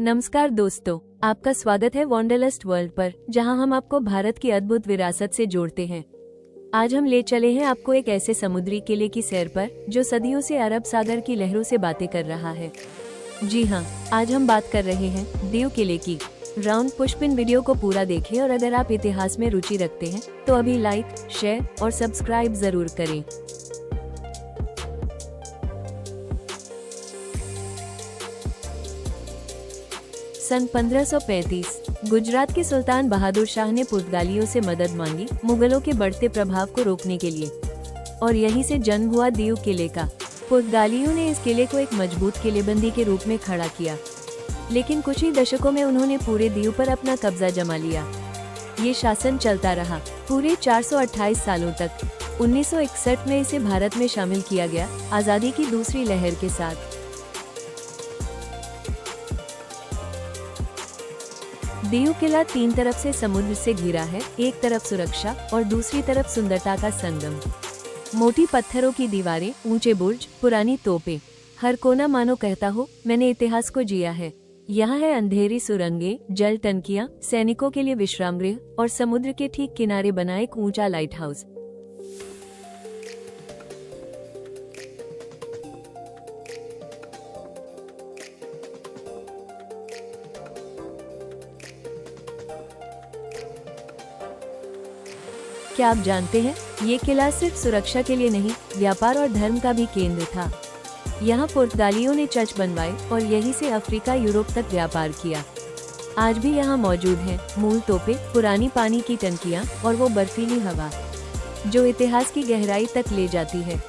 नमस्कार दोस्तों, आपका स्वागत है वॉन्डरलस्ट वर्ल्ड पर, जहां हम आपको भारत की अद्भुत विरासत से जोड़ते हैं। आज हम ले चले हैं आपको एक ऐसे समुद्री किले की सैर पर जो सदियों से अरब सागर की लहरों से बातें कर रहा है। जी हाँ, आज हम बात कर रहे हैं दीव किले की। राउंड पुष्पिन वीडियो को पूरा देखें और अगर आप इतिहास में रुचि रखते हैं तो अभी लाइक, शेयर और सब्सक्राइब जरूर करें। सन 1535 गुजरात के सुल्तान बहादुर शाह ने पुर्तगालियों से मदद मांगी मुगलों के बढ़ते प्रभाव को रोकने के लिए, और यहीं से जन्म हुआ दीव किले का। पुर्तगालियों ने इस किले को एक मजबूत किलेबंदी के रूप में खड़ा किया, लेकिन कुछ ही दशकों में उन्होंने पूरे दीव पर अपना कब्जा जमा लिया। ये शासन चलता रहा पूरे 428 सालों तक। 1961 में इसे भारत में शामिल किया गया, आजादी की दूसरी लहर के साथ। दीव किला तीन तरफ से समुद्र से घिरा है, एक तरफ सुरक्षा और दूसरी तरफ सुंदरता का संगम। मोटी पत्थरों की दीवारें, ऊंचे बुर्ज, पुरानी तोपें, हर कोना मानो कहता हो मैंने इतिहास को जिया है। यहाँ है अंधेरी सुरंगें, जल टंकियां, सैनिकों के लिए विश्राम गृह और समुद्र के ठीक किनारे बना एक ऊंचा लाइट हाउस। क्या आप जानते हैं, ये किला सिर्फ सुरक्षा के लिए नहीं, व्यापार और धर्म का भी केंद्र था। यहाँ पुर्तगालियों ने चर्च बनवाए और यहीं से अफ्रीका, यूरोप तक व्यापार किया। आज भी यहाँ मौजूद हैं मूल तोपें, पुरानी पानी की टंकियाँ और वो बर्फीली हवा जो इतिहास की गहराई तक ले जाती है।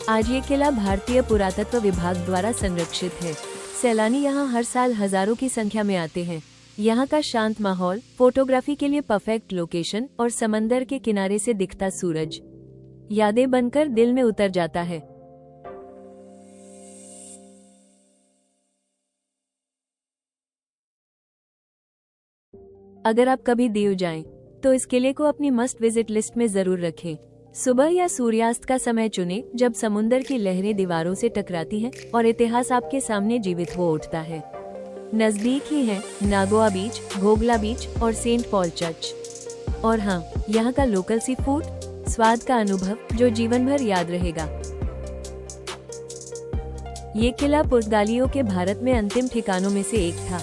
आज ये किला भारतीय पुरातत्व विभाग द्वारा संरक्षित है। सैलानी यहाँ हर साल हजारों की संख्या में आते हैं। यहाँ का शांत माहौल, फोटोग्राफी के लिए परफेक्ट लोकेशन और समंदर के किनारे से दिखता सूरज यादें बनकर दिल में उतर जाता है। अगर आप कभी दीव जाएं, तो इस किले को अपनी मस्ट विजिट लिस्ट में जरूर रखें। सुबह या सूर्यास्त का समय चुनें, जब समुद्र की लहरें दीवारों से टकराती हैं और इतिहास आपके सामने जीवित हो उठता है। नजदीक ही है नागोआ बीच, घोगला बीच और सेंट पॉल चर्च। और हाँ, यहाँ का लोकल सी फूड, स्वाद का अनुभव जो जीवन भर याद रहेगा। ये किला पुर्तगालियों के भारत में अंतिम ठिकानों में से एक था।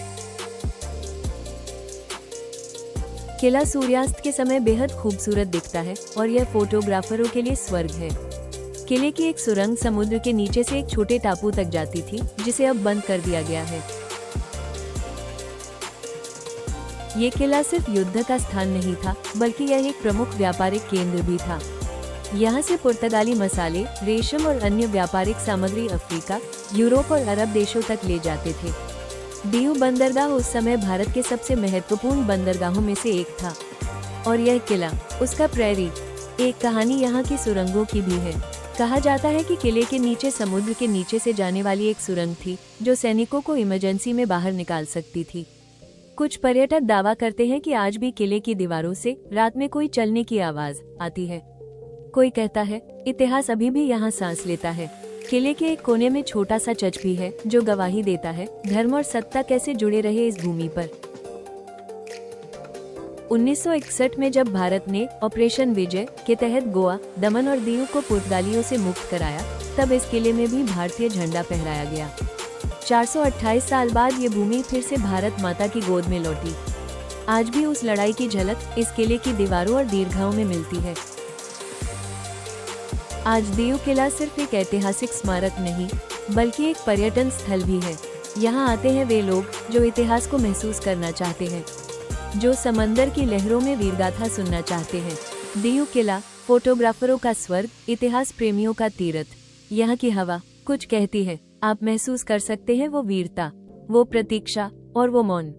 किला सूर्यास्त के समय बेहद खूबसूरत दिखता है और यह फोटोग्राफरों के लिए स्वर्ग है। किले की एक सुरंग समुद्र के नीचे से एक छोटे टापू तक जाती थी, जिसे अब बंद कर दिया गया है। ये किला सिर्फ युद्ध का स्थान नहीं था, बल्कि यह एक प्रमुख व्यापारिक केंद्र भी था। यहाँ से पुर्तगाली मसाले, रेशम और अन्य व्यापारिक सामग्री अफ्रीका, यूरोप और अरब देशों तक ले जाते थे। दीव बंदरगाह उस समय भारत के सबसे महत्वपूर्ण बंदरगाहों में से एक था, और यह किला, उसका प्रैरी। एक कहानी यहाँ की सुरंगों की भी है। कहा जाता है कि किले के नीचे समुद्र के नीचे से जाने वाली एक सुरंग थी, जो सैनिकों को इमरजेंसी में बाहर निकाल सकती थी। कुछ पर्यटक दावा करते हैं कि आज भी किले की दीवारों से रात में कोई चलने की आवाज आती है। कोई कहता है इतिहास अभी भी यहाँ सांस लेता है। किले के एक कोने में छोटा सा चर्च भी है, जो गवाही देता है धर्म और सत्ता कैसे जुड़े रहे इस भूमि पर। 1961 में जब भारत ने ऑपरेशन विजय के तहत गोवा, दमन और दीव को पुर्तगालियों से मुक्त कराया, तब इस किले में भी भारतीय झंडा फहराया गया। 428 साल बाद ये भूमि फिर से भारत माता की गोद में लौटी। आज भी उस लड़ाई की झलक इस किले की दीवारों और दीर्घाओं में मिलती है। आज दीव किला सिर्फ एक ऐतिहासिक स्मारक नहीं, बल्कि एक पर्यटन स्थल भी है। यहाँ आते हैं वे लोग जो इतिहास को महसूस करना चाहते हैं, जो समंदर की लहरों में वीरगाथा सुनना चाहते हैं। दीव किला फोटोग्राफरों का स्वर्ग, इतिहास प्रेमियों का तीर्थ। यहाँ की हवा कुछ कहती है, आप महसूस कर सकते हैं वो वीरता, वो प्रतीक्षा और वो मौन।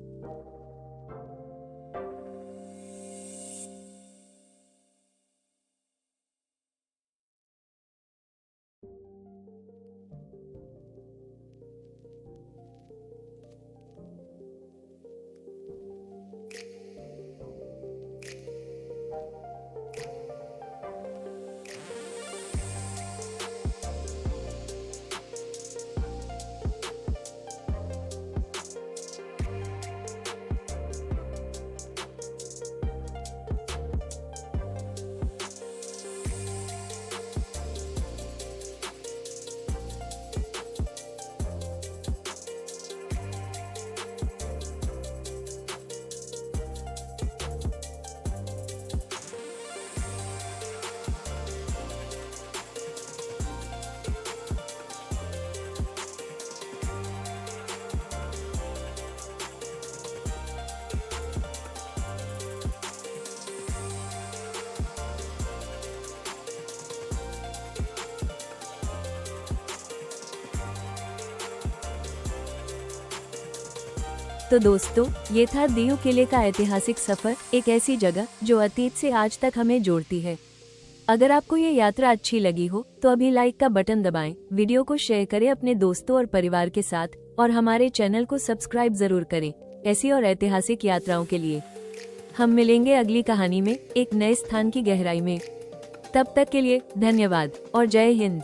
तो दोस्तों, ये था दीव किले का ऐतिहासिक सफर, एक ऐसी जगह जो अतीत से आज तक हमें जोड़ती है। अगर आपको ये यात्रा अच्छी लगी हो तो अभी लाइक का बटन दबाएं, वीडियो को शेयर करें अपने दोस्तों और परिवार के साथ, और हमारे चैनल को सब्सक्राइब जरूर करें ऐसी और ऐतिहासिक यात्राओं के लिए। हम मिलेंगे अगली कहानी में, एक नए स्थान की गहराई में। तब तक के लिए धन्यवाद और जय हिंद।